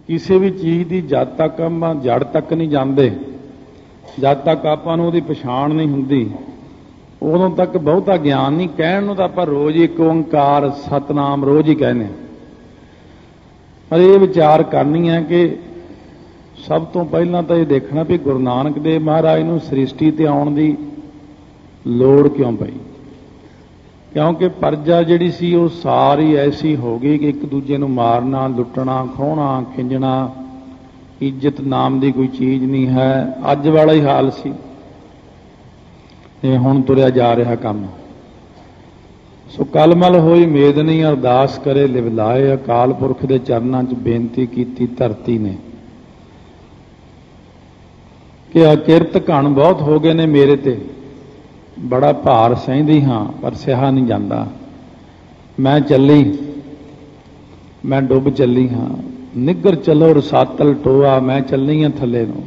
किसी भी चीज़ की जद तक ਆਪਾਂ जड़ तक नहीं जाते, जद तक ਆਪਾਂ ਨੂੰ ਉਹਦੀ ਪਛਾਣ नहीं ਹੁੰਦੀ, उदों तक बहुता ज्ञान नहीं। कहण ਨੂੰ ਤਾਂ ਆਪਾਂ रोज़ एक ओंकार सतनाम रोज़ ही कहने, पर यह विचार करनी है कि सब तो पहला तो यह देखना भी गुरु नानक देव महाराज नूं सृष्टि ते आउण दी लोड़ क्यों पई। क्योंकि प्रजा जिहड़ी सी वो सारी ऐसी हो गई कि एक दूजे नूं मारना, लुटना, खोहना, खिंजना, इज्जत नाम की कोई चीज़ नहीं है। अज वाला ही हाल सी, जिवें हुण तुरिया जा रहा काम। सो कलमल होई मेदनी अरदास करे लिवलाए, अकाल पुरख के चरनां च बेनती कीती धरती ने कि अकिरत घण बहुत हो गए ने मेरे ते, बड़ा भार सहंदी हाँ पर सहा नहीं जाता। मैं चली, मैं डुब चली हाँ, निगर चलो रसातल टोआ, मैं चलनी हाँ थले नूं।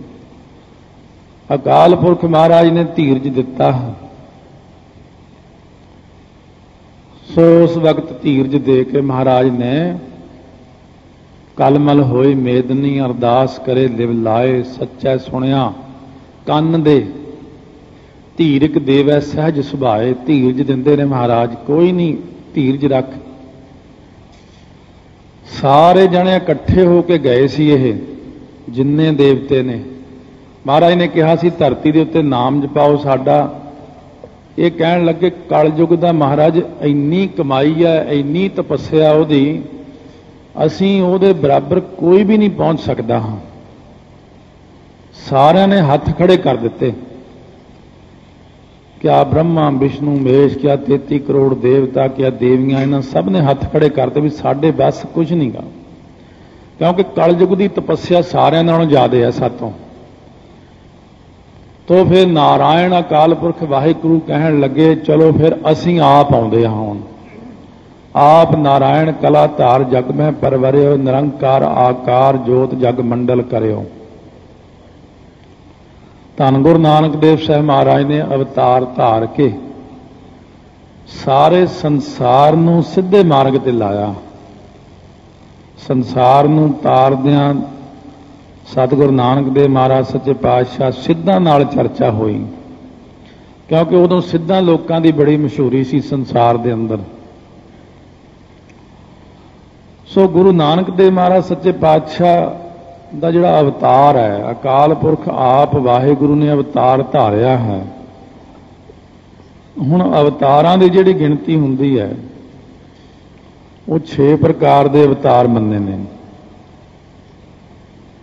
अकाल पुरख महाराज ने धीरज दिता, सो उस वक्त धीरज दे के महाराज ने कलमल होए मेदनी अरदास करे लिवलाए, सच्चा सुनिया कन्न दे, धीरक देवै सहज सुभाए। धीरज दिंदे ने महाराज, कोई नहीं धीरज रख। सारे जने इकट्ठे होके गए सी, ये जिन्ने देवते ने। महाराज ने कहा सी धरती के उत्ते नाम जपाओ साडा। ये कहण लगे कलयुग दा महाराज इन्नी कमाई है, इन्नी तपस्या उहदी, असीं उहदे बराबर कोई भी नहीं पहुंच सकदा हाँ। सारिਆਂ ने हथ खड़े कर दिते। क्या ब्रह्मा विष्णु महेश, क्या 33 करोड़ देवता, क्या देवियां, इन्हां सब ने हथ खड़े करते भी साडे बस कुछ नहीं गा। क्योंकि कलयुग की तपस्या सारिਆਂ नालों ज़्यादा है सातों। तो फिर नारायण अकाल पुरख वाहिगुरू कहण लगे चलो फिर असीं आप आउंदे हां हुण। आप नारायण कला धार जग में परवरियो, निरंकार आकार जोत जग मंडल करियो। धन गुरु नानक देव साहब महाराज ने अवतार धार के सारे संसार नूं सीधे मार्ग ते लाया। संसार नूं तारदियां सतगुरु नानक देव महाराज सच्चे पातशाह सिद्धां नाल चर्चा हुई, क्योंकि उदों सिद्धां लोकां दी बड़ी मशहूरी सी संसार दे अंदर। सो गुरु नानक देव महाराज सच्चे पातशाह दा जिहड़ा अवतार है, अकाल पुरख आप वाहिगुरू ने अवतार धारिया है। हुण अवतारां दी जिहड़ी गिणती हुंदी है वो 6 प्रकार दे अवतार मन्ने ने।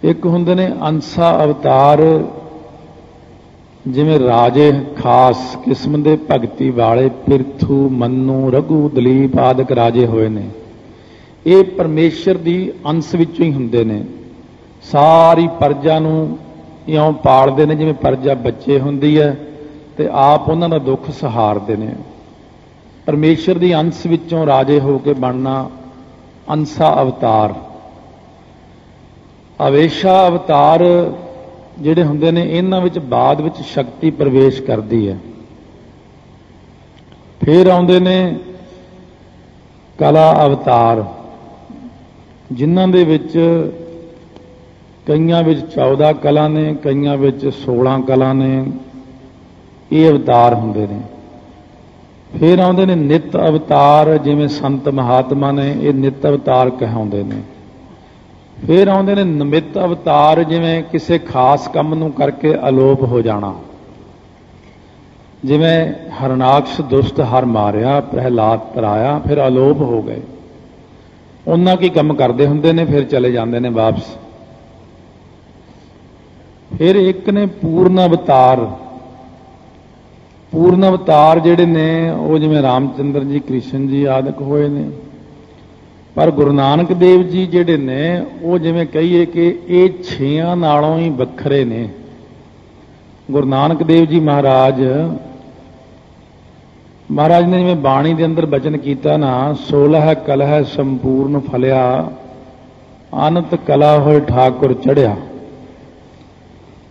एक हुंदे ने अंसा अवतार, जिवें राजे खास किस्म दे भगती वाले पिरथू, मन्नू, रघु, दलीप आदि राजे होए ने। ये परमेश्वर दी अंश विचों ही हुंदे ने। सारी प्रजा नूं इउं पालदे ने जिवें प्रजा बच्चे हुंदी है ते आप उन्हां दा दुख सहारदे ने। परमेश्वर दी अंश विचों राजे हो के बनना अंसा अवतार। अवेशा अवतार जिहड़े हुंदे ने, इन्हां विच बाद विच शक्ति प्रवेश करदी है। फिर आउंदे ने कला अवतार, जिन्हां दे विच कईयां विच 14 कला ने, कईयां विच 16 कला ने। ये अवतार हुंदे ने। फिर आउंदे ने नित अवतार, जिवें संत महात्मा ने, ये नित अवतार कहाउंदे ने। फिर आउंदे ने निमित्त अवतार, जिवें किसी खास काम नूं करके अलोप हो जाना। जिवें हरनाक्ष दुष्ट हर मारिया, प्रहलाद तराया, फिर अलोप हो गए। उन्हां की काम करते हुंदे ने, फिर चले जाते ने वापस। फिर एक ने पूर्ण अवतार। पूर्ण अवतार जिहड़े ने वो जिवें रामचंद्र जी, कृष्ण जी आदि होए ने। पर गुरु नानक देव जी जिहड़े ने वो जिवें कहिए कि ये 6 नालों ही वखरे ने। गुरु नानक देव जी महाराज ने जिवें बाणी दे अंदर बचन कीता ना, 16 कलह संपूर्ण फलिया, अनंत कला होए ठाकुर चढ़िया।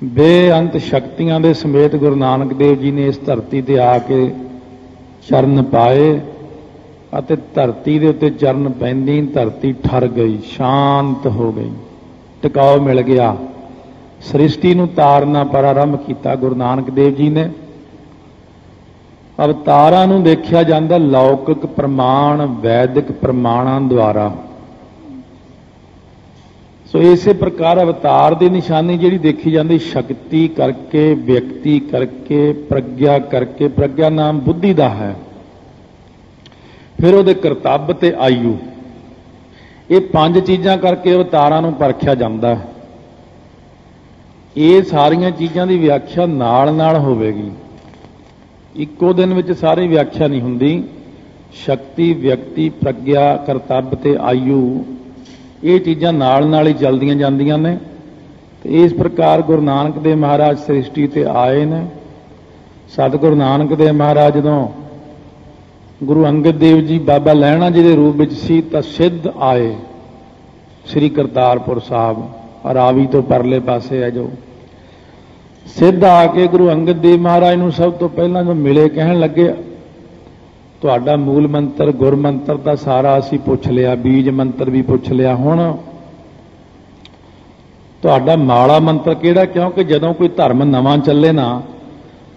बेअंत शक्तियां दे समेत गुरु नानक देव जी ने इस धरती ते आके चरण पाए अते धरती दे उत्ते चरण पैंदी धरती ठर गई, शांत हो गई। टिकाव मिल गया। सृष्टि नूं तारना प्रारंभ किया गुरु नानक देव जी ने। अवतारां नूं देखिया जांदा लौकिक प्रमाण वैदिक प्रमाणां द्वारा। सो इसे प्रकार अवतार की निशानी जिहड़ी देखी जाती शक्ति करके, व्यक्ति करके, प्रज्ञा करके। प्रज्ञा नाम बुद्धि का है। फिर उहदे करतब ते आयु, ये 5 चीज़ां करके अवतारां नूं परखिया जाता है। ये सारियां चीज़ां की व्याख्या नाल नाल होवेगी, इक्को दिन विच सारी व्याख्या नहीं हुंदी। शक्ति, व्यक्ति, प्रज्ञा, करतब ते आयु, ये चीज़ां नाल नाल ही चलदियां जांदियां ने। ते इस प्रकार गुरु नानक देव महाराज सृष्टि ते आए ने। सतगुरु नानक देव महाराज जदों गुरु अंगद देव जी बाबा लैणा जी के रूप में सी तां सिद्ध आए श्री करतारपुर साहब, रावी तो परले पासे है जो सिद्ध आके गुरु अंगद देव महाराज नूं सब तो पहला जो मिले कहण लगे तुहाडा मूल मंत्र गुर मंत्र का सारा असीं पुछ लिया, बीज मंत्र भी पुछ लिया, हुण तुहाडा माड़ा मंत्र किहड़ा? क्योंकि जदों कोई धर्म नवां चले ना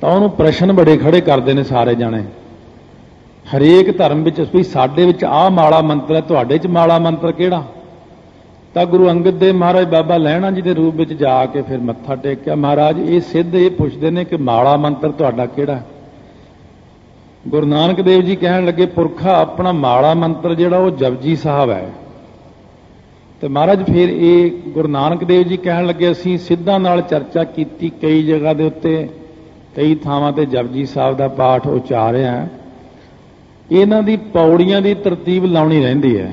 तां उहनूं प्रश्न बड़े खड़े करदे ने सारे जणे। हरेक धर्म विच भी साडे विच आह माड़ा मंत्र है, तुहाडे च माड़ा मंत्र किहड़ा? तां गुरु अंगद देव महाराज बाबा लैणा जी के रूप में जाके फिर मत्था टेकिया। महाराज ये सिद्ध ये पुछदे ने कि माड़ा मंत्र तुहाडा किहड़ा? गुरु नानक देव जी कहण लगे पुरखा अपना माड़ा मंत्र जिहड़ा वो जपजी साहब है। तो महाराज फिर ये गुरु नानक देव जी कहण लगे असीं सिद्धां नाल चर्चा कीती, कई जगह दे उत्ते कई थावां ते जपजी साहब दा पाठ उचारिया। इन्हां दी पौड़ियां दी तरतीब लाउणी रहिंदी है।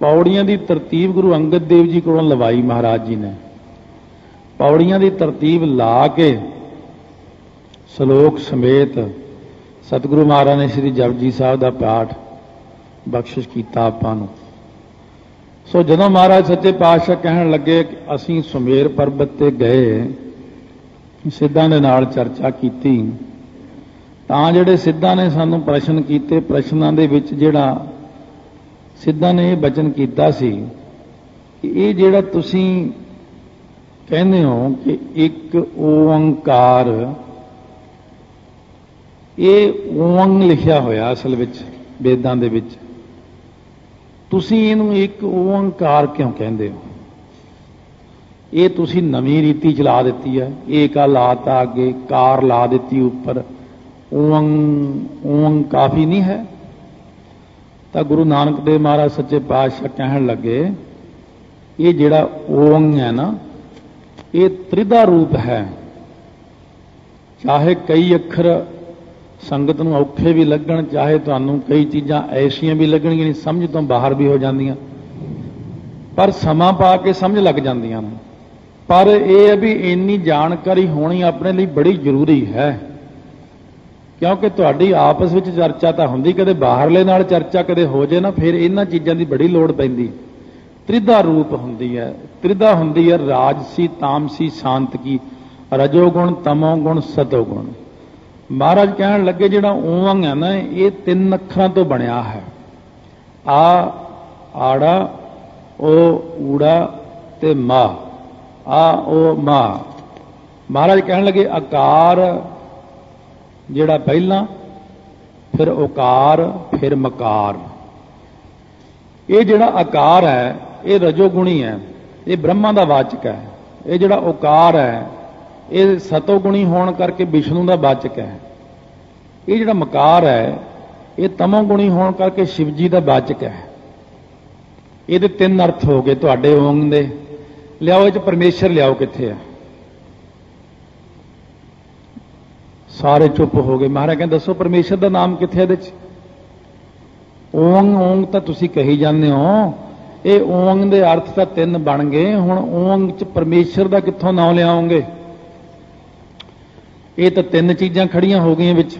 पौड़ियां दी तरतीब गुरु अंगद देव जी कोलों लवाई महाराज जी ने। पौड़ियां दी तरतीब ला के सलोक समेत सतगुरु महाराज ने श्री जपजी साहब का पाठ बख्शिश किया आपां नूं। सो जदों महाराज सच्चे पातशाह कहण लगे कि असीं सुमेर पर्बत ते गए, सिद्धां दे नाल चर्चा कीती, तां जिहड़े सिद्धां ने सानूं प्रश्न कीते, प्रश्नां दे विच जिहड़ा सिद्धां ने यह बचन कीता सी कि ये जिहड़ा तुसीं कहंदे हो कि एक ओंकार, ये ओंग लिखिया होया असल विच वेदां दे विच, तुसीं इहनूं एक ओंकार क्यों कहंदे हो? ये तुसीं नवीं रीति चला दित्ती है। एक लाता अगे, कार ला दित्ती उपर, ओंग ओंग काफ़ी नहीं है। तो गुरु नानक देव महाराज सच्चे पातशाह कहण लगे ये जिहड़ा ओंग है ना, ये त्रिधा रूप है। चाहे कई अखर संगत नूं औखे भी लगण, चाहे तुहानूं कई चीज़ां ऐसियां भी लगणगीਆਂ समझ तो बाहर भी हो जांदियां, पर समा पा के समझ लग जांदियां ने। पर यह है भी इन्नी जानकारी होनी अपने लिए बड़ी जरूरी है, क्योंकि तुहाडी आपस में चर्चा तो हुंदी, कदे बाहरले नाल चर्चा कदे हो जाए ना, फिर इन्हां चीज़ां की बड़ी लोड़ पैंदी। त्रिधा रूप हुंदी है, त्रिधा हुंदी है राजसी, तामसी, शांत की, रजोगुण, तमोगुण, सतोगुण। महाराज कहण लगे जिहड़ा ओंग है ना, ये 3 अखरां तो बनिया है। आ आड़ा, ओ ऊड़ा ते मा, आ ओ मा। महाराज कहण लगे आकार जिहड़ा पहला, फिर ओकार, फिर मकार। ये जिहड़ा आकार है ये रजोगुणी है, ये ब्रह्मा का वाचक है। ये जिहड़ा ओकार है ये सतोगुणी होने करके विष्णु का वाचक है। ये जिहड़ा मकार है ये तमोगुणी होने करके शिव जी का वाचक है। ये 3 अर्थ हो गए तुहाडे ओंग दे। लियाओ इह परमेश्वर लियाओ, कित्थे है? सारे चुप हो गए। महाराज कहते दसो परमेश्वर का नाम कित्थे है? ओंग ओंग तो तुसीं कही जाते हो, ये ओंग दे अर्थ तो 3 बन गए, हुण ओंग च परमेश्वर का कित्थों नाम लियाओगे? ये तो 3 चीज़ां खड़ियां हो गई विच।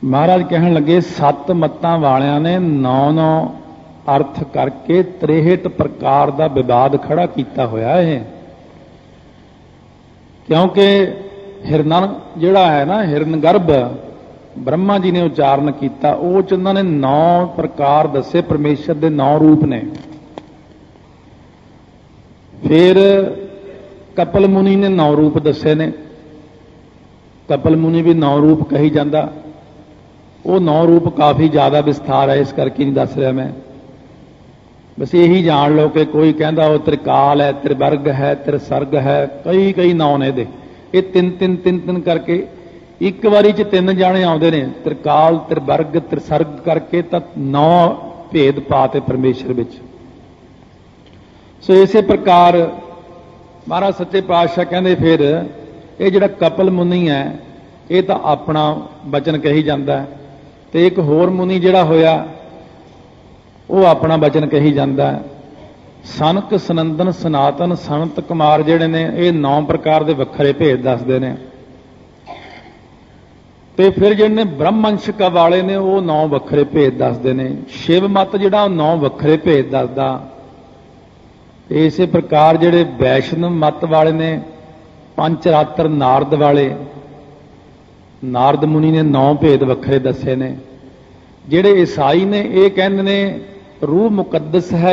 महाराज कहण लगे 7 मत्तां वालियां ने 9 अर्थ करके 63 प्रकार का विवाद खड़ा किया होया है। क्योंकि हिरन जिहड़ा है ना, हिरन गर्भ ब्रह्मा जी ने उच्चारण किया, वो च उन्होंने 9 प्रकार दसे, परमेश्वर के 9 रूप ने। फिर कपिल मुनि ने 9 रूप दसे ने। कपिल मुनि भी 9 रूप कही जाता। वो 9 रूप काफ़ी ज़्यादा विस्तार है, इस करके नहीं दस रहा मैं। बस यही जान लो कि कोई कहता वो त्रिकाल है, त्रिवर्ग है, त्रिसर्ग है, कई कई नाम ने दे। ये तीन तीन तीन तीन करके एक बारी च 3 जाने आते हैं। त्रिकाल, त्रिवर्ग, त्रिसर्ग करके तो 9 भेद पाते परमेश्वर विच। सो इसे प्रकार महाराज सच्चे पातशाह कहते फिर ये जिहड़ा कपिल मुनि है ये तो अपना बचन कही जाता है, तो एक होर मुनि जिहड़ा होया वो अपना बचन कही जाता है। सनक, सनंदन, सनातन, संत कुमार जिहड़े ने ये 9 प्रकार के वखरे भेद दसदे ने। तो फिर जिहड़े ब्रह्मंशक वाले ने वो 9 वखरे भेद दसदे ने। शिव मत जिहड़ा 9 वखरे भेद दसदा। इसे प्रकार जिहड़े वैष्णव मत वाले ने पंचरात्र नारद वाले, नारद मुनि ने 9 भेद वखरे दसे ने। जिहड़े ईसाई ने ये कहंदे ने रूह मुकद्दस है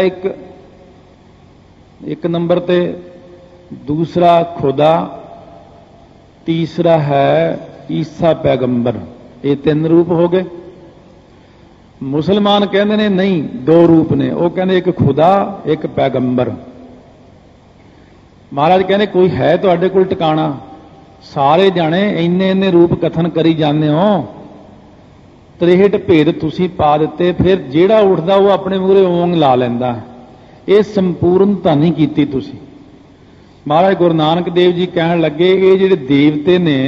एक नंबर ते, दूसरा खुदा, तीसरा है ईसा पैगंबर। ये 3 रूप हो गए। मुसलमान कहते ने नहीं 2 रूप ने, वो कहते एक खुदा एक पैगंबर। महाराज कहते कोई है तुहाडे कोल टिकाणा? सारे जाने इन्ने इन्ने रूप कथन करी जाने हो, 63 भेद तुसी पा दिते। फिर जेड़ा उठदा वो अपने मूहरे ओंग ला लैंदा। ये संपूर्णता नहीं कीती तुसी। महाराज गुरु नानक देव जी कहण लगे ये जिहड़े देवते ने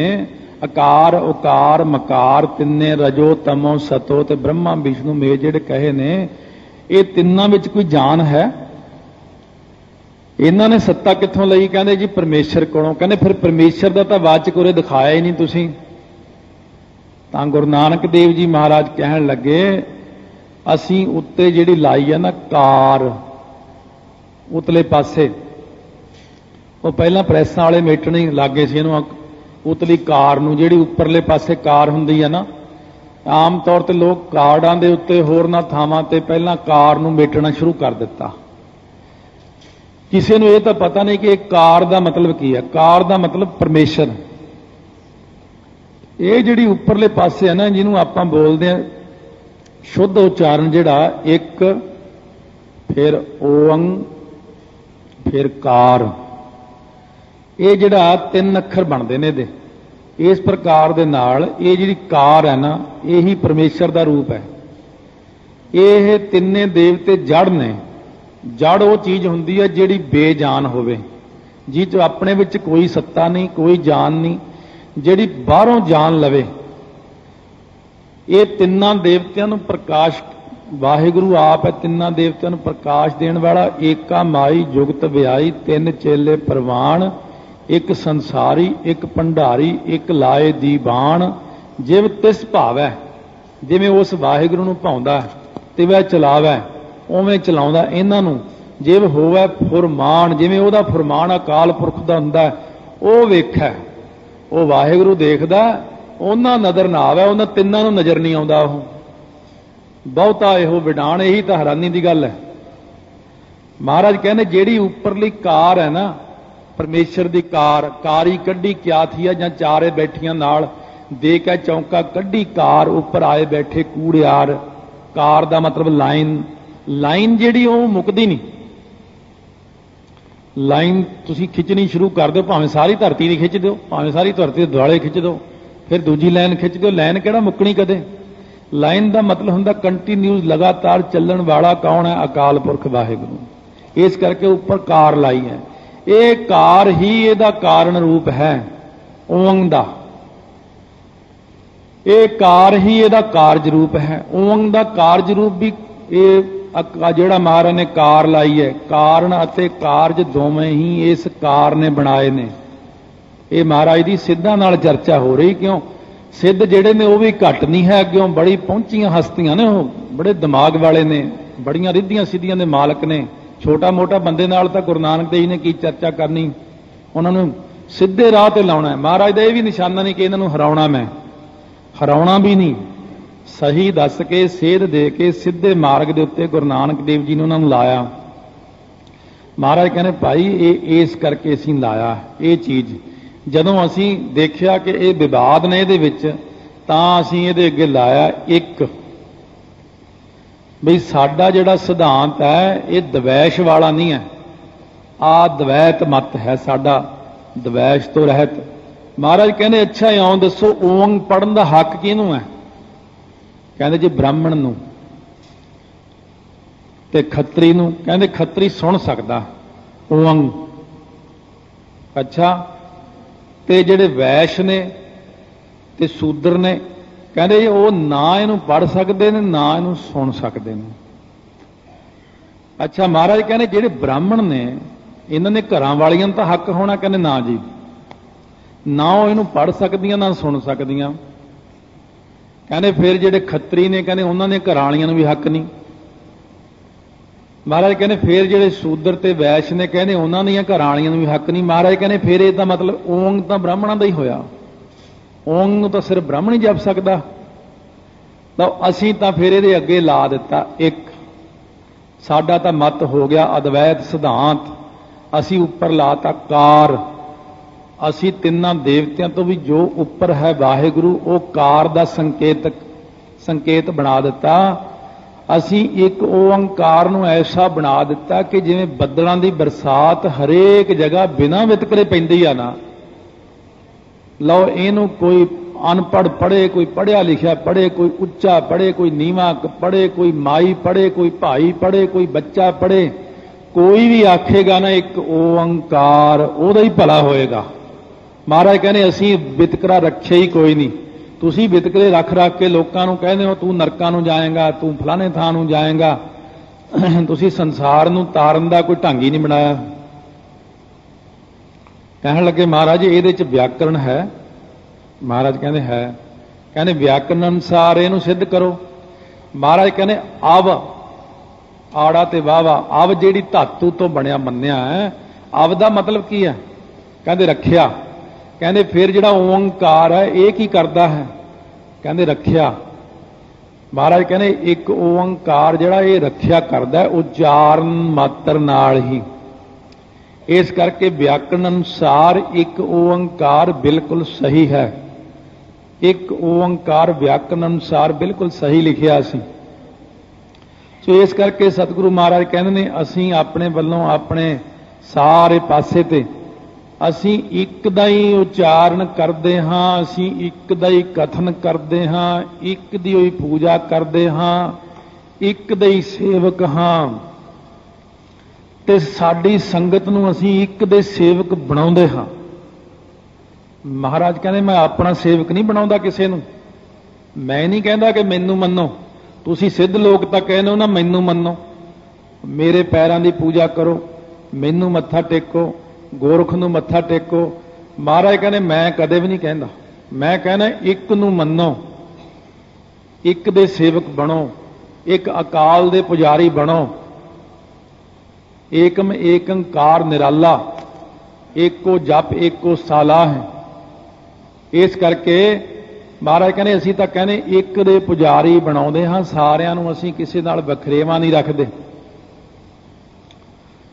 आकार, उकार, मकार तिन्ने रजो तमो सतो ते ब्रह्मा विष्णु मेह जिहड़े कहे ने, ये तिन्नां विच कोई जान है? इन्हां ने सत्ता कित्थों लई? कहंदे जी परमेश्वर कोलों। कहंदे फिर परमेश्वर दा तां वाचक उरे दिखाया ही नहीं तुसीं। तां गुरु नानक देव जी महाराज कहण लगे असीं उत्ते जिहड़ी लाई है ना कार, उतले पासे वो पहलां प्रैसां वाले मेटणे लागे सी इहनूं उतली कार नूं, जिहड़ी उपरले पासे कार हुंदी है ना। आम तौर ते लोग कार्डां दे उत्ते होरनां थावां ते पहलां कार नूं मेटना शुरू कर दिता। किसी नूं इह तां पता नहीं कि कार दा मतलब की है। कार दा मतलब परमेश्वर। ये जिहड़ी उपरले पासे है ना जिन्हों आपां बोलदे हैं शुद्ध उच्चारण जिहड़ा एक, फिर ओंग, फिर कार, ये जिहड़ा 3 अखर बनते ने दे। इस प्रकार दे नाल ये जिहड़ी कार है ना यही परमेश्वर दा रूप है। ये तिन्ने देवते जड़ ने। जड़ वो चीज़ हुंदी है जिहड़ी बेजान होवे, जिह च अपने विच कोई सत्ता नहीं, कोई जान नहीं, जिहड़ी बाहरों जान लवे। ये तिन्नां देवतियां नूं प्रकाश वाहिगुरु आप है तिन्नां देवतियां नूं प्रकाश देण वाला। एका माई जुगत व्याई 3 चेले परवान, एक संसारी एक भंडारी एक लाए दीवान। जिव तिस भावै, जिवें उस वाहिगुरू नूं भाउंदा तिवै चलावै उवें चलाउंदा इन्हां नूं। जिव होवै फुरमान, जिवें उहदा फुरमान अकाल पुरख दा हुंदा ओह वेखै, ਉਹ ਵਾਹਿਗੁਰੂ ਦੇਖਦਾ, ਉਹਨਾਂ ਨਜ਼ਰ ਨਾ ਆਵੇ, ਉਹਨਾਂ ਤਿੰਨਾਂ ਨੂੰ ਨਜ਼ਰ ਨਹੀਂ ਆਉਂਦਾ। ਉਹ ਬਹੁਤਾ ਇਹੋ ਵਿਡਾਣ, ਇਹੀ ਤਾਂ ਹੈਰਾਨੀ ਦੀ ਗੱਲ ਹੈ। ਮਹਾਰਾਜ ਕਹਿੰਦੇ ਜਿਹੜੀ ਉੱਪਰਲੀ ਕਾਰ ਹੈ ਨਾ ਪਰਮੇਸ਼ਰ ਦੀ ਕਾਰ, ਕਾਰੀ ਕੱਢੀ ਕਿਆ ਥੀ ਜਾਂ ਚਾਰੇ ਬੈਠੀਆਂ ਨਾਲ ਦੇ ਕੇ ਚੌਂਕਾ ਕੱਢੀ ਕਾਰ, ਉੱਪਰ ਆਏ ਬੈਠੇ ਕੂੜਿਆਰ। ਕਾਰ ਦਾ ਮਤਲਬ ਲਾਈਨ, ਲਾਈਨ ਜਿਹੜੀ ਉਹ ਮੁੱਕਦੀ ਨਹੀਂ। ਲਾਈਨ ਤੁਸੀਂ ਖਿੱਚਣੀ ਸ਼ੁਰੂ ਕਰ ਦਿਓ, ਭਾਵੇਂ ਸਾਰੀ ਧਰਤੀ ਦੀ ਖਿੱਚ ਦਿਓ, ਭਾਵੇਂ ਸਾਰੀ ਧਰਤੀ ਦੇ ਦੁਆਲੇ ਖਿੱਚ ਦਿਓ, ਫਿਰ ਦੂਜੀ ਲਾਈਨ ਖਿੱਚ ਦਿਓ। ਲਾਈਨ ਕਿਹੜਾ ਮੁੱਕਣੀ ਕਦੇ। ਲਾਈਨ ਦਾ ਮਤਲਬ ਹੁੰਦਾ ਕੰਟੀਨਿਊਸ, ਲਗਾਤਾਰ ਚੱਲਣ ਵਾਲਾ ਕੌਣ ਹੈ? ਅਕਾਲ ਪੁਰਖ ਵਾਹਿਗੁਰੂ। ਇਸ ਕਰਕੇ ਉੱਪਰ ਕਾਰ ਲਾਈ ਹੈ। ਇਹ ਕਾਰ ਹੀ ਇਹਦਾ ਕਾਰਨ ਰੂਪ ਹੈ ਓੰਗ ਦਾ। ਇਹ ਕਾਰ ਹੀ ਇਹਦਾ ਕਾਰਜ ਰੂਪ ਹੈ। ਓੰਗ ਦਾ ਕਾਰਜ ਰੂਪ ਵੀ ਇਹ ਜਿਹੜਾ ਮਹਾਰਾਜ ਨੇ ਕਾਰ ਲਾਈ ਹੈ, ਕਾਰਨ ਅਤੇ ਕਾਰਜ ਦੋਵੇਂ ਹੀ ਇਸ ਕਾਰ ਨੇ ਬਣਾਏ ਨੇ। ਇਹ ਮਹਾਰਾਜ ਦੀ ਸਿੱਧਾਂ ਨਾਲ ਚਰਚਾ ਹੋ ਰਹੀ। ਕਿਉਂ? ਸਿੱਧ ਜਿਹੜੇ ਨੇ ਉਹ ਵੀ ਘੱਟ ਨਹੀਂ ਹੈ, ਅੱਗਿਓਂ ਬੜੀ ਪਹੁੰਚੀਆਂ ਹਸਤੀਆਂ ਨੇ, ਉਹ ਬੜੇ ਦਿਮਾਗ ਵਾਲੇ ਨੇ, ਬੜੀਆਂ ਰਿੱਧੀਆਂ ਸਿੱਧੀਆਂ ਦੇ ਮਾਲਕ ਨੇ। ਛੋਟਾ ਮੋਟਾ ਬੰਦੇ ਨਾਲ ਤਾਂ ਗੁਰੂ ਨਾਨਕ ਦੇਵ ਜੀ ਨੇ ਕੀ ਚਰਚਾ ਕਰਨੀ, ਉਹਨਾਂ ਨੂੰ ਸਿੱਧੇ ਰਾਹ ਤੇ ਲਾਉਣਾ। ਮਹਾਰਾਜ ਦਾ ਇਹ ਵੀ ਨਿਸ਼ਾਨਾ ਨਹੀਂ ਕਿ ਇਹਨਾਂ ਨੂੰ ਹਰਾਉਣਾ, ਮੈਂ ਹਰਾਉਣਾ ਵੀ ਨਹੀਂ, ਸਹੀ ਦੱਸ ਕੇ ਸੇਧ ਦੇ ਕੇ ਸਿੱਧੇ ਮਾਰਗ ਦੇ ਉੱਤੇ ਗੁਰੂ ਨਾਨਕ ਦੇਵ ਜੀ ਨੇ ਉਹਨਾਂ ਨੂੰ ਲਾਇਆ। महाराज कहने भाई ये इस करके असीं लाया ये चीज़। जदों असीं देखिया कि ये विवाद ने इहदे विच, तां असीं इहदे अगे लाया एक बई साडा जिहड़ा सिद्धांत है ये द्वैश वाला नहीं है, आ द्वैत मत है साडा, द्वैश तो रहत। महाराज कहने अच्छा इउं दसो ओंग पढ़न दा हक किहनूं है? कहंदे जी ब्राह्मण नूं ते खत्तरी नूं। कहंदे खत्तरी सुन सकदा ओंग। अच्छा ते जिहड़े वैश ने ते शूद्र ने कहंदे वो ना इहनूं पढ़ सकदे ने ना इहनूं सुन सकदे ने। अच्छा महाराज कहने जिहड़े ब्राह्मण ने इन्हां ने घरां वालियां नूं तां हक होना? कहंदे ना जी, ना वो इहनूं पढ़ सकदियां ना सुन सकदियां। कहंदे फिर जिहड़े खत्तरी ने कहंदे उन्हां ने घरां वालियां नूं भी हक नहीं। महाराज कहने फिर जिहड़े शूद्र ते वैश ने कहने उन्हां दीयां घरां वालियां नूं भी हक नहीं। महाराज कहने फिर इहदा मतलब ओंग तां ब्राह्मणां दा ही होया, ओंग नूं तां सिर्फ ब्राह्मण ही जप सकदा। तां असीं तां फिर इहदे अगे ला दिता एक, साडा तां मत हो गया अद्वैत सिद्धांत। असीं उपर लाता कार, असीं तिन्नां देवतियां तो भी जो उपर है वाहिगुरू वो कार दा संकेत बना दिता। असीं एक ओंकार नूं ऐसा बना दिता कि जिवें बदलां दी बरसात हरेक जगह बिना वितकरे पैंदी आ ना। लो इहनूं कोई अनपढ़ पढ़े, कोई पढ़िया लिखिया पढ़े, कोई उच्चा पढ़े, कोई नीवा पढ़े, कोई माई पढ़े, कोई भाई पढ़े, कोई बच्चा पढ़े, कोई भी आखेगा ना एक ओंकार उहदा ही भला होएगा। महाराज कहने असीं वितकरा रखे ही कोई नहीं। तुसीं वितकरे रख रख के लोकां नूं कहदे हो तूं नरकां नूं जाएगा, तूं फलाने थां नूं जाएगा। तुसीं संसार नूं तारन दा कोई ढंग ही नहीं बनाया। कहण लगे महाराज इहदे च व्याकरण है? महाराज कहंदे है। कहंदे व्याकरण अनुसार इहनूं सिद्ध करो। महाराज कहंदे अव आड़ा ते वावा, अव जिहड़ी धातु तो बनिया मन्निया है, अव दा मतलब की है? कहंदे रखिया। कहंदे फिर जिहड़ा ओंकार है ये की करदा है? कहंदे रखिया। महाराज कहंदे एक ओंकार जिहड़ा ये रखिया करदा है उच्चारण मात्र नाल ही। इस करके व्याकरण अनुसार एक ओंकार बिल्कुल सही है। एक ओंकार व्याकरण अनुसार बिल्कुल सही लिखिया सी। सो इस करके सतगुरु महाराज कहंदे ने असीं अपने वल्लों अपने सारे पासे ते असीं एक दा ही उच्चारण करते हाँ, असीं एक दा ही कथन करते हाँ, एक दी ही पूजा करते हाँ, एक दा ही सेवक हाँ। ते साडी संगत नूं असीं एक दे सेवक बनाउंदे हां। महाराज कहंदे मैं अपना सेवक नहीं बनाउंदा किसे नूं। मैं नहीं कहंदा कि मैनूं मन्नो, तुसीं सिद्ध लोक तां कहंदे हो ना मैनूं मन्नो, मेरे पैरां दी पूजा करो, मैनूं मत्था टेको, गोरख नूं मत्था टेको। महाराज कहंदे मैं कदे भी नहीं कहंदा। मैं कहना एक नूं मन्नो, एक दे सेवक बनो, एक अकाल दे पुजारी बनो। एकम एकंकार निराला, एको जप एको साला है। इस करके महाराज कहने असीं तां कहने एक दे पुजारी बनाउंदे हां, सारिआं नूं असीं किसी नाल वखरेवा नहीं रखदे।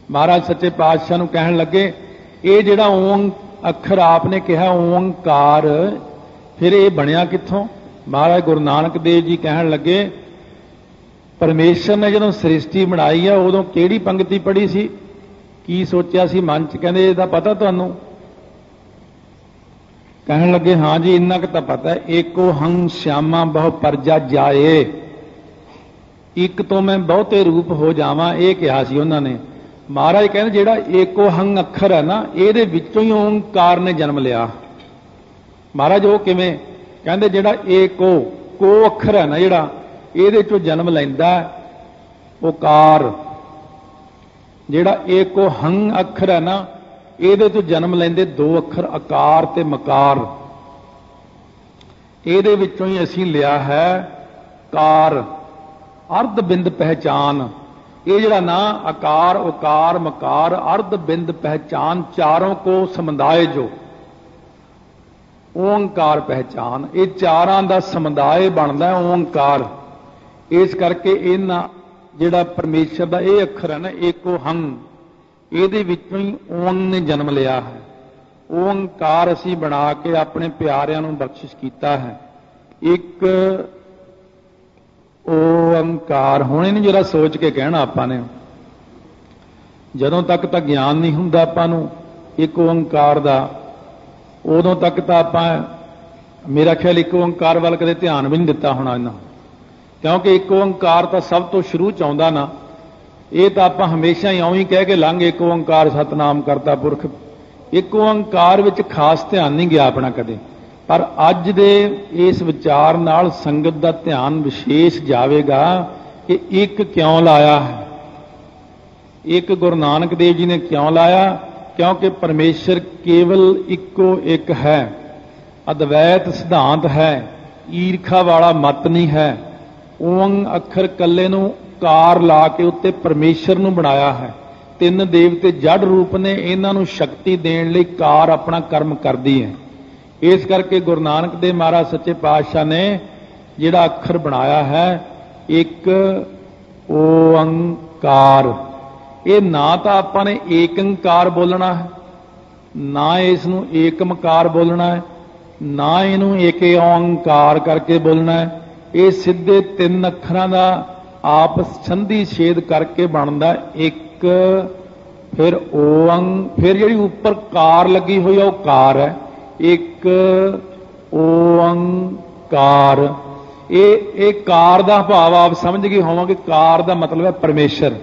महाराज सच्चे पातशाह नूं कहण लगे ये जिहड़ा ओं अखर आपने कहा ओंकार, फिर ये बनिया कित्थों? महाराज गुरु नानक देव जी कहण लगे परमेश्वर ने जदों सृष्टि बनाई है उदों किहड़ी पंक्ति पढ़ी सी, की सोचा सी मन च? कहंदे इहदा पता तुहानूं? कहण लगे हाँ जी इन्ना क तां पता है। एको हंग श्यामा बहु परजा जाए, एक तो मैं बहुते रूप हो जावां, ये कहा सी उन्हां ने। महाराज कहंदे जिहड़ा एको हंग अखर है ना इहदे विचों ही ओंकार ने जन्म लिया। महाराज वो किवें? कहंदे जिहड़ा एको को अखर है ना जिहड़ा इहदे चों जन्म लैंदा ओकार, जिहड़ा एको हंग अखर है ना इहदे चों जन्म लैंदे दो अखर आकार ते मकार। इहदे विचों ही असीं लिया है कार, अर्ध बिंद पहचान। ये जिहड़ा ना आकार उकार मकार अर्ध बिंद पहचान चारों को समुदाय जो ओंकार पहचान, ये चारां दा समुदाय बनदा ओंकार। इस करके इन्हां जिहड़ा परमेश्वर दा ये अखर है ना एको हंग, ਇਹਦੇ ਵਿੱਚੋਂ ਹੀ ਓੰਗ ਨੇ ਜਨਮ ਲਿਆ ਹੈ। ਓੰਕਾਰ ਅਸੀਂ ਬਣਾ ਕੇ ਆਪਣੇ ਪਿਆਰਿਆਂ ਨੂੰ ਬਖਸ਼ਿਸ਼ ਕੀਤਾ ਹੈ। ਇੱਕ ਓੰਕਾਰ, ਹੁਣ ਇਹਨੂੰ ਜਰਾ ਸੋਚ ਕੇ ਕਹਿਣਾ ਆਪਾਂ ਨੇ। ਜਦੋਂ ਤੱਕ ਤਾਂ ਗਿਆਨ ਨਹੀਂ ਹੁੰਦਾ ਆਪਾਂ ਨੂੰ ਇੱਕ ਓੰਕਾਰ ਦਾ, ਉਦੋਂ ਤੱਕ ਤਾਂ ਆਪਾਂ, ਮੇਰਾ ਖਿਆਲ ਇੱਕ ਓੰਕਾਰ ਵੱਲ ਕਦੇ ਧਿਆਨ ਵੀ ਨਹੀਂ ਦਿੱਤਾ ਹੋਣਾ ਇਹਨਾਂ, ਕਿਉਂਕਿ ਇੱਕ ਓੰਕਾਰ ਤਾਂ ਸਭ ਤੋਂ ਸ਼ੁਰੂ ਚ ਆਉਂਦਾ ਨਾ। ਇਹ ਤਾਂ ਆਪਾਂ ਹਮੇਸ਼ਾ ਹੀ ਇਉਂ ਹੀ ਕਹਿ ਕੇ ਲੰਘ, ਇੱਕ ਓੰਕਾਰ ਸਤਨਾਮ ਕਰਤਾ ਪੁਰਖ। ਇੱਕ ਓੰਕਾਰ ਵਿੱਚ ਖਾਸ ਧਿਆਨ ਨਹੀਂ ਗਿਆ ਆਪਣਾ ਕਦੇ, ਪਰ ਅੱਜ ਦੇ ਇਸ ਵਿਚਾਰ ਨਾਲ ਸੰਗਤ ਦਾ ਧਿਆਨ ਵਿਸ਼ੇਸ਼ ਜਾਵੇਗਾ ਕਿ ਇੱਕ ਕਿਉਂ ਲਾਇਆ ਹੈ। ਇੱਕ ਗੁਰੂ ਨਾਨਕ ਦੇਵ ਜੀ ਨੇ ਕਿਉਂ ਲਾਇਆ? ਕਿਉਂਕਿ ਪਰਮੇਸ਼ਰ ਕੇਵਲ ਇੱਕੋ ਇੱਕ ਹੈ, ਅਦਵੈਤ ਸਿਧਾਂਤ ਹੈ, ਈਰਖਾ ਵਾਲਾ ਮਤ ਨਹੀਂ ਹੈ। ਓੰਗ ਅੱਖਰ ਕੱਲੇ ਨੂੰ ਕਾਰ ਲਾ ਕੇ ਉੱਤੇ ਪਰਮੇਸ਼ਰ ਨੂੰ ਬਣਾਇਆ ਹੈ। ਤਿੰਨ ਦੇਵਤੇ ਜੜ ਰੂਪ ਨੇ, ਇਹਨਾਂ ਨੂੰ ਸ਼ਕਤੀ ਦੇਣ ਲਈ ਕਾਰ ਆਪਣਾ ਕਰਮ ਕਰਦੀ ਹੈ। ਇਸ ਕਰਕੇ ਗੁਰੂ ਨਾਨਕ ਦੇਵ ਮਹਾਰਾਜ ਸੱਚੇ ਪਾਤਸ਼ਾਹ ਨੇ ਜਿਹੜਾ ਅੱਖਰ ਬਣਾਇਆ ਹੈ ਇੱਕ ਓੰਕਾਰ, ਇਹ ਨਾ ਤਾਂ ਆਪਾਂ ਨੇ ਏਕੰਕਾਰ ਬੋਲਣਾ ਹੈ, ਨਾ ਇਸ ਨੂੰ ਏਕਮਕਾਰ ਬੋਲਣਾ ਹੈ, ਨਾ ਇਹਨੂੰ ਏਕੇ ਓੰਕਾਰ ਕਰਕੇ ਬੋਲਣਾ ਹੈ। ਇਹ ਸਿੱਧੇ ਤਿੰਨ ਅੱਖਰਾਂ ਦਾ ਆਪਸ ਸੰਧੀ ਛੇਦ ਕਰਕੇ ਬਣਦਾ ਇੱਕ, ਫਿਰ ਓੰਗ, ਫਿਰ ਜਿਹੜੀ ਉੱਪਰ ਕਾਰ ਲੱਗੀ ਹੋਈ ਆ ਉਹ ਕਾਰ ਹੈ। ਇੱਕ ਓੰਕਾਰ, ਇਹ ਕਾਰ ਦਾ ਭਾਵ ਆਪ ਸਮਝ ਗਏ ਹੋਵਾਂਗੇ। ਕਾਰ ਦਾ ਮਤਲਬ ਹੈ ਪਰਮੇਸ਼ਰ,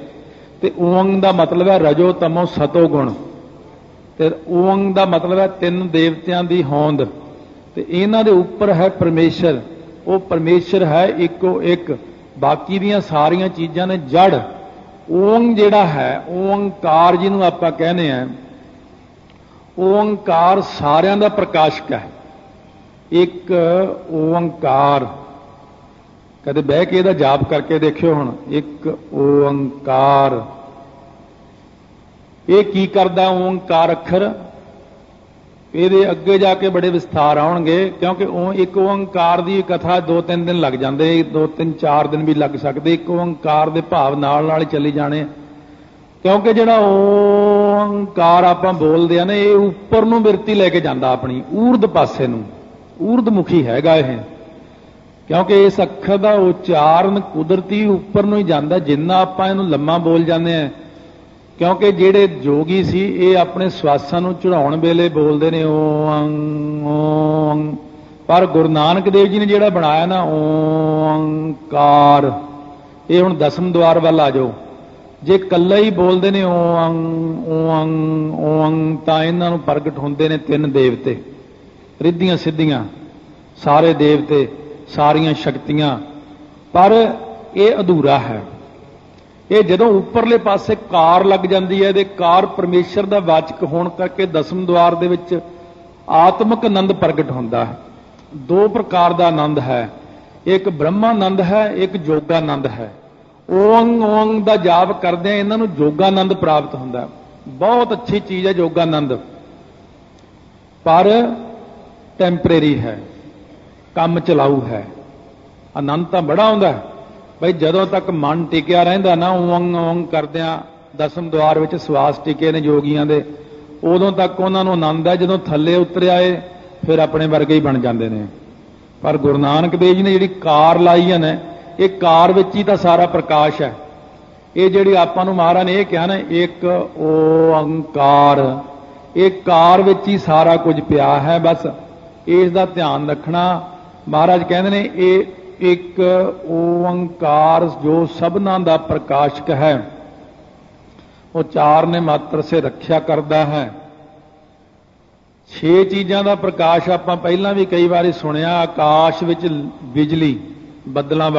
ਤੇ ਓੰਗ ਦਾ ਮਤਲਬ ਹੈ ਰਜੋ ਤਮੋ ਸਤੋ ਗੁਣ, ਤੇ ਓੰਗ ਦਾ ਮਤਲਬ ਹੈ ਤਿੰਨ ਦੇਵਤਿਆਂ ਦੀ ਹੋਂਦ, ਤੇ ਇਹਨਾਂ ਦੇ ਉੱਪਰ ਹੈ ਪਰਮੇਸ਼ਰ। ਉਹ ਪਰਮੇਸ਼ਰ ਹੈ ਇੱਕੋ ਇੱਕ, ਬਾਕੀ ਦੀਆਂ ਸਾਰੀਆਂ ਚੀਜ਼ਾਂ ਨੇ ਜੜ। ਓੰਗ ਜਿਹੜਾ ਹੈ, ਓੰਕਾਰ ਜਿਹਨੂੰ ਆਪਾਂ ਕਹਿੰਦੇ ਆ, ਓੰਕਾਰ ਸਾਰਿਆਂ ਦਾ ਪ੍ਰਕਾਸ਼ਕ ਹੈ। ਇੱਕ ਓੰਕਾਰ, ਕਦੇ ਬਹਿ ਕੇ ਇਹਦਾ ਜਾਪ ਕਰਕੇ ਦੇਖਿਓ। ਹੁਣ ਇੱਕ ਓੰਕਾਰ, ਇਹ ਕੀ ਕਰਦਾ ਓੰਕਾਰ ਅੱਖਰ? ਇਹਦੇ ਅੱਗੇ ਜਾ ਕੇ ਬੜੇ ਵਿਸਥਾਰ ਆਉਣਗੇ, ਕਿਉਂਕਿ ਇੱਕ ਓੰਕਾਰ ਦੀ ਕਥਾ 2-3 ਦਿਨ ਲੱਗ ਜਾਂਦੇ, 2-3-4 ਦਿਨ ਵੀ ਲੱਗ ਸਕਦੇ ਇੱਕ ਓੰਕਾਰ ਦੇ ਭਾਵ ਨਾਲ ਨਾਲ ਚੱਲੀ ਜਾਣੇ। ਕਿਉਂਕਿ ਜਿਹੜਾ ਓੰਕਾਰ ਆਪਾਂ ਬੋਲਦੇ ਆ ਨਾ, ਇਹ ਉੱਪਰ ਨੂੰ ਬਿਰਤੀ ਲੈ ਕੇ ਜਾਂਦਾ, ਆਪਣੀ ਊਰਧ ਪਾਸੇ ਨੂੰ, ਊਰਧਮੁਖੀ ਹੈਗਾ ਇਹ। ਕਿਉਂਕਿ ਇਸ ਅੱਖਰ ਦਾ ਉਚਾਰਨ ਕੁਦਰਤੀ ਉੱਪਰ ਨੂੰ ਹੀ ਜਾਂਦਾ, ਜਿੰਨਾ ਆਪਾਂ ਇਹਨੂੰ ਲੰਮਾ ਬੋਲ ਜਾਂਦੇ ਆ। ਕਿਉਂਕਿ ਜਿਹੜੇ ਜੋਗੀ ਸੀ ਇਹ ਆਪਣੇ ਸਵਾਸਾਂ ਨੂੰ ਚੜਾਉਣ ਵੇਲੇ ਬੋਲਦੇ ਨੇ ਓੰਗ ਓੰਗ, ਪਰ ਗੁਰੂ ਨਾਨਕ ਦੇਵ ਜੀ ਨੇ ਜਿਹੜਾ ਬਣਾਇਆ ਨਾ ਓੰਕਾਰ, ਇਹ ਹੁਣ ਦਸਮ ਦੁਆਰ ਵੱਲ ਆ ਜਾਓ। ਜੇ ਇਕੱਲਾ ਹੀ ਬੋਲਦੇ ਨੇ ਓੰਗ ਓੰਗ ਓੰਗ, ਤਾਂ ਇਹਨਾਂ ਨੂੰ ਪ੍ਰਗਟ ਹੁੰਦੇ ਨੇ ਤਿੰਨ ਦੇਵਤੇ, ਰਿੱਧੀਆਂ ਸਿੱਧੀਆਂ, ਸਾਰੇ ਦੇਵਤੇ, ਸਾਰੀਆਂ ਸ਼ਕਤੀਆਂ, ਪਰ ਇਹ ਅਧੂਰਾ ਹੈ। ਇਹ ਜਦੋਂ ਉੱਪਰਲੇ ਪਾਸੇ ਕਾਰ ਲੱਗ ਜਾਂਦੀ ਹੈ, ਇਹਦੇ ਕਾਰ ਪਰਮੇਸ਼ਰ ਦਾ ਵਾਚਕ ਹੋਣ ਕਰਕੇ ਦਸਮ ਦੁਆਰ ਦੇ ਵਿੱਚ ਆਤਮਿਕ ਆਨੰਦ ਪ੍ਰਗਟ ਹੁੰਦਾ ਹੈ। ਦੋ ਪ੍ਰਕਾਰ ਦਾ ਆਨੰਦ ਹੈ, ਇੱਕ ਬ੍ਰਹਮਾਨੰਦ ਹੈ, ਇੱਕ ਜੋਗਾਨੰਦ ਹੈ। ਓੰਗ ਓੰਗ ਦਾ ਜਾਪ ਕਰਦੇ ਆ, ਇਹਨਾਂ ਨੂੰ ਜੋਗਾਨੰਦ ਪ੍ਰਾਪਤ ਹੁੰਦਾ। ਬਹੁਤ ਅੱਛੀ ਚੀਜ਼ ਹੈ ਜੋਗਾਨੰਦ, ਪਰ ਟੈਂਪਰੇਰੀ ਹੈ, ਕੰਮ ਚਲਾਊ ਹੈ। ਆਨੰਦ ਤਾਂ ਬੜਾ ਆਉਂਦਾ ਬਈ, ਜਦੋਂ ਤੱਕ ਮਨ ਟਿਕਿਆ ਰਹਿੰਦਾ ਨਾ ਓੰਗ ਓੰਗ ਕਰਦਿਆਂ, ਦਸਮ ਦੁਆਰ ਵਿੱਚ ਸਵਾਸ ਟਿਕੇ ਨੇ ਜੋਗੀਆਂ ਦੇ, ਉਦੋਂ ਤੱਕ ਉਹਨਾਂ ਨੂੰ ਆਨੰਦ ਹੈ। ਜਦੋਂ ਥੱਲੇ ਉਤਰ ਆਏ ਫਿਰ ਆਪਣੇ ਵਰਗੇ ਹੀ ਬਣ ਜਾਂਦੇ ਨੇ। ਪਰ ਗੁਰੂ ਨਾਨਕ ਦੇਵ ਜੀ ਨੇ ਜਿਹੜੀ ਕਾਰ ਲਾਈ ਹੈ ਨਾ, ਇਹ ਕਾਰ ਵਿੱਚ ਹੀ ਤਾਂ ਸਾਰਾ ਪ੍ਰਕਾਸ਼ ਹੈ। ਇਹ ਜਿਹੜੀ ਆਪਾਂ ਨੂੰ ਮਹਾਰਾਜ ਨੇ ਇਹ ਕਿਹਾ ਨਾ ਇੱਕ ਓੰਕਾਰ, ਇਹ ਕਾਰ ਵਿੱਚ ਹੀ ਸਾਰਾ ਕੁਝ ਪਿਆ ਹੈ। ਬਸ ਇਸ ਦਾ ਧਿਆਨ ਰੱਖਣਾ। ਮਹਾਰਾਜ ਕਹਿੰਦੇ ਨੇ ਇਹ ਇੱਕ ਓੰਕਾਰ ਜੋ ਸਭਨਾਂ ਦਾ ਪ੍ਰਕਾਸ਼ਕ ਹੈ, ਉਹ ਚਾਰ ਨੇ ਮਾਤਰ ਸੇ ਰੱਖਿਆ ਕਰਦਾ ਹੈ। 6 ਚੀਜ਼ਾਂ ਦਾ ਪ੍ਰਕਾਸ਼ ਆਪਾਂ ਪਹਿਲਾਂ ਵੀ ਕਈ ਵਾਰੀ ਸੁਣਿਆ। ਆਕਾਸ਼ ਵਿੱਚ ਬਿਜਲੀ, ਬੱਦਲਾਂ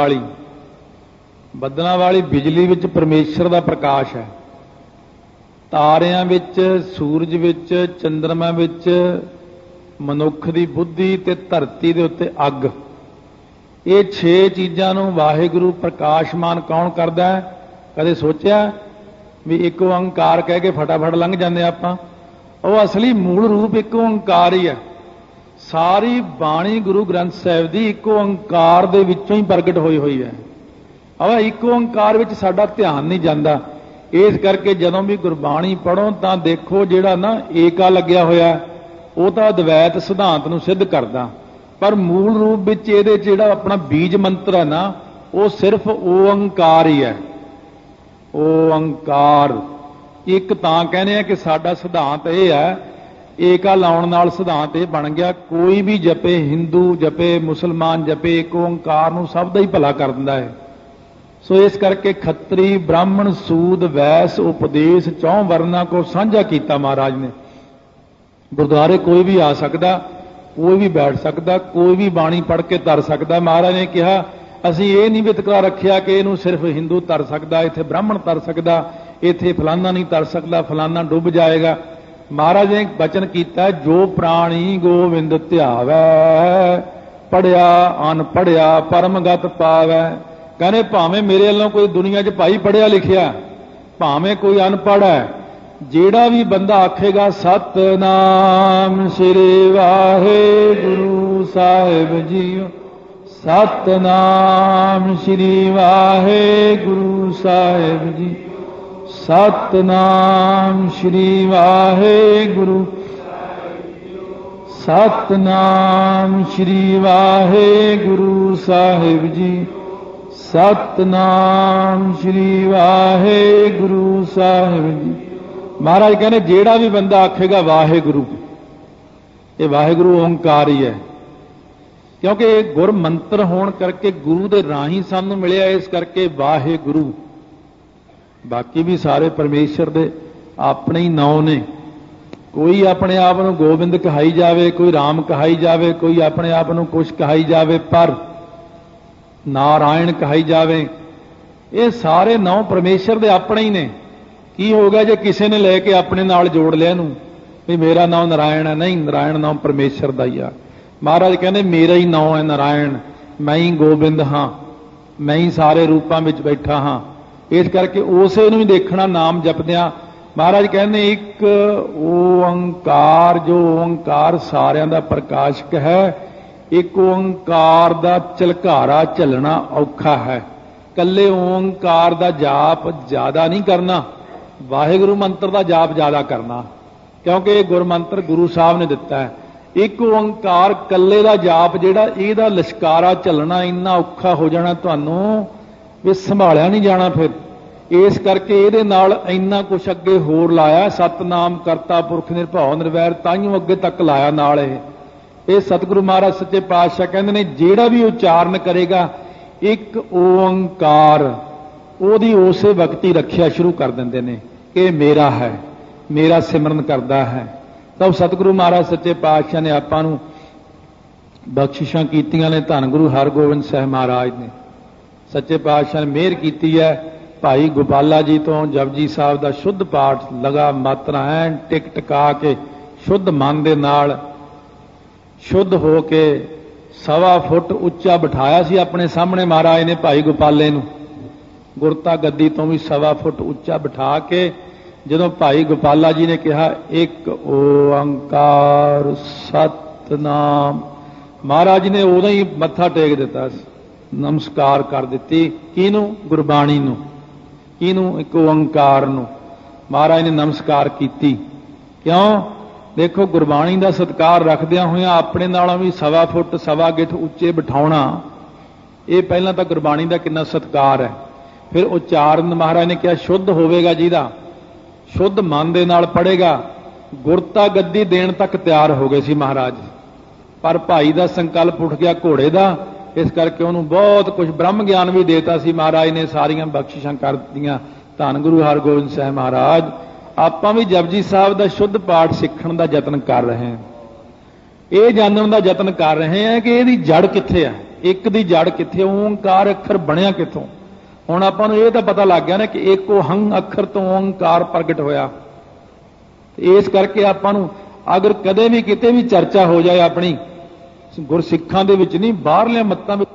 ਵਾਲੀ ਬਿਜਲੀ ਵਿੱਚ ਪਰਮੇਸ਼ਰ ਦਾ ਪ੍ਰਕਾਸ਼ ਹੈ। ਤਾਰਿਆਂ ਵਿੱਚ, ਸੂਰਜ ਵਿੱਚ, ਚੰਦਰਮਾ ਵਿੱਚ ਮਨੁੱਖ ਦੀ ਬੁੱਧੀ ਤੇ ਧਰਤੀ ਦੇ ਉੱਤੇ ਅੱਗ। ਇਹ 6 ਚੀਜ਼ਾਂ ਨੂੰ ਵਾਹਿਗੁਰੂ ਪ੍ਰਕਾਸ਼ਮਾਨ ਕੌਣ ਕਰਦਾ ਹੈ? ਕਦੇ ਸੋਚਿਆ ਵੀ ਇੱਕ ਓੰਕਾਰ ਕਹਿ ਕੇ ਫਟਾਫਟ ਲੰਘ ਜਾਂਦੇ ਆਪਾਂ? ਉਹ ਅਸਲੀ ਮੂਲ ਰੂਪ ਇੱਕ ਓੰਕਾਰ ਹੀ ਹੈ। ਸਾਰੀ ਬਾਣੀ ਗੁਰੂ ਗ੍ਰੰਥ ਸਾਹਿਬ ਦੀ ਇੱਕ ਓੰਕਾਰ ਦੇ ਵਿੱਚੋਂ ਹੀ ਪ੍ਰਗਟ ਹੋਈ ਹੋਈ ਹੈ। ਆਹ ਇੱਕ ਓੰਕਾਰ ਵਿੱਚ ਸਾਡਾ ਧਿਆਨ ਨਹੀਂ ਜਾਂਦਾ। इस करके जदों भी गुरबाणी पढ़ो तो देखो जिहड़ा ना एका लग्या होया वो तो अद्वैत सिद्धांत नूं सिद्ध करदा, पर मूल रूप विच इहदे जिहड़ा अपना बीज मंत्र है ना वो सिर्फ ओंकार ही है। ओंकार एक तां कहने कि साडा सिद्धांत यह है, एका लाउण नाल सिद्धांत यह बन गया, कोई भी जपे, हिंदू जपे, मुसलमान जपे, एक ओंकार नूं सब दा ही भला कर दिंदा है। सो इस करके खत्री ब्राह्मण सूद वैस उपदेश चौं वर्णा को साझा किया महाराज ने। गुरुद्वारे कोई भी आ सकता, कोई भी बैठ सकता, कोई भी बाणी पढ़ के तर सकता। महाराज ने कहा असीं ये नहीं वितकरा रखिया कि इहनूं सिर्फ हिंदू तर सकता, इत्थे ब्राह्मण तर सकता, इत्थे फलाना नहीं तर सकता, फलाना डुब जाएगा। महाराज ने वचन किया, जो प्राणी गोविंद ध्यावै पढ़िया अनपढ़िया परमगत पावै। कहने भावें मेरे वालों कोई दुनिया च भाई पढ़िया लिखिया, भावें कोई अनपढ़ है, जेड़ा भी बंदा आखेगा सतनाम श्री वाहेगुरु साहिब जीओ, सतनाम श्री वाहेगुरु साहिब जी, सतनाम श्री वाहेगुरु, सतनाम श्री वाहेगुरु साहिब जी, सतनाम श्री वाहेगुरु साहिब जी। महाराज कहने जेड़ा भी बंदा आखेगा वाहेगुरु, ये वाहेगुरु ओंकार ही है, क्योंकि गुर मंत्र होने करके गुरु दे राही सानू मिलिया, इस करके वाहेगुरु। बाकी भी सारे परमेश्वर दे अपने ही नाम ने। कोई अपने आप को गोबिंद कहाई जावे, कोई राम कहाई जावे, कोई अपने आप को कुछ कहाई जावे, पर नारायण कहाई जावे, ये सारे नाम परमेश्वर दे अपने ही ने। की हो गया जे किसी ने लेके अपने नाल जोड़ लिया नूं भी मेरा नाम नारायण है? नहीं, नारायण नाम परमेश्वर दा ही आ। महाराज कहने मेरा ही नाम है नारायण, मैं ही गोबिंद हाँ, मैं ही सारे रूपां विच बैठा हाँ। इस करके उसे नूं ही देखना नाम जपदियां। महाराज कहने एक ओंकार, जो ओंकार सारियां दा प्रकाशक है, एक ओंकार दा झलकारा झलना औखा है। कल्ले ओंकार दा जाप ज्यादा नहीं करना, वाहिगुरु मंत्र दा जाप ज्यादा करना, क्योंकि गुर मंत्र गुरु साहब ने दिता है। एक ओंकार कल्ले दा जाप जिहड़ा इहदा लश्कारा झलना इन्ना औखा हो जाना तुहानूं भी संभालिया नहीं जाना। फिर इस करके इहदे नाल इन्ना कुछ अगे होर लाया, सतनाम करता पुरख निरभौ निरवैर, ताइयों अगे तक लाया नाल। ये सतगुरु महाराज सच्चे पातशाह कहते ने जेड़ा भी उच्चारण करेगा एक ओंकार, ओदी उसे वक्ति रखिया शुरू कर देंदे ने कि मेरा है, मेरा सिमरन करता है। तब सतगुरु महाराज सच्चे पातशाह ने आपां नूं बख्शिशां कीतियां ने। धन गुरु हरगोबिंद साहिब महाराज ने सच्चे पातशाह ने मेहर कीती है। भाई गोपाला जी तो जपजी साहब का शुद्ध पाठ लगा मात्रा ऐन टिक टका के शुद्ध मन दे नाल शुद्ध हो के 1.25 फुट उच्चा बिठाया सी अपने सामने महाराज ने भाई गोपाले नूं। गुरता गद्दी तो भी 1.25 फुट उच्चा बिठा के जदों भाई गोपाला जी ने कहा एक ओंकार सतनाम, महाराज ने उदों ही मत्था टेक दिता, नमस्कार कर दी। किनू? गुरबाणी नूं। किनू? एक ओंकार नूं। महाराज ने नमस्कार की। क्यों? देखो गुरबाणी का सत्कार रखदियां होइयां अपने नालों भी 1.25 फुट 1.25 गिठ उच्चे बिठाउणा, ये पहला तो गुरबाणी का कितना सत्कार है। फिर उच्चारण महाराज ने कहा शुद्ध होवेगा, जिहदा शुद्ध मन दे नाल पढ़ेगा। गुरता गद्दी देण तक तैयार हो गए सी महाराज, पर भाई का संकल्प उठ गया घोड़े का, इस करके उन्होंने बहुत कुछ ब्रह्म ज्ञान भी देता सी महाराज ने, सारियां बख्शिशां कर दित्तियां। धन गुरु हरगोबिंद साहिब महाराज आपां भी जपजी साहब का शुद्ध पाठ सीखण का यतन कर रहे हैं। ये जानने का यतन कर रहे हैं कि इसकी जड़ कित्थे है, एक दी जड़ कित्थे, ओंकार अखर बनया कित्थों। हुण आपां नूं इह तां पता लग गया ना कि एक हंग अखर तो ओंकार प्रगट होया। इस करके आपां नूं अगर कदे भी किते भी चर्चा हो जाए अपनी गुरसिखां दे विच नहीं, बाहरलियां मत्तां विच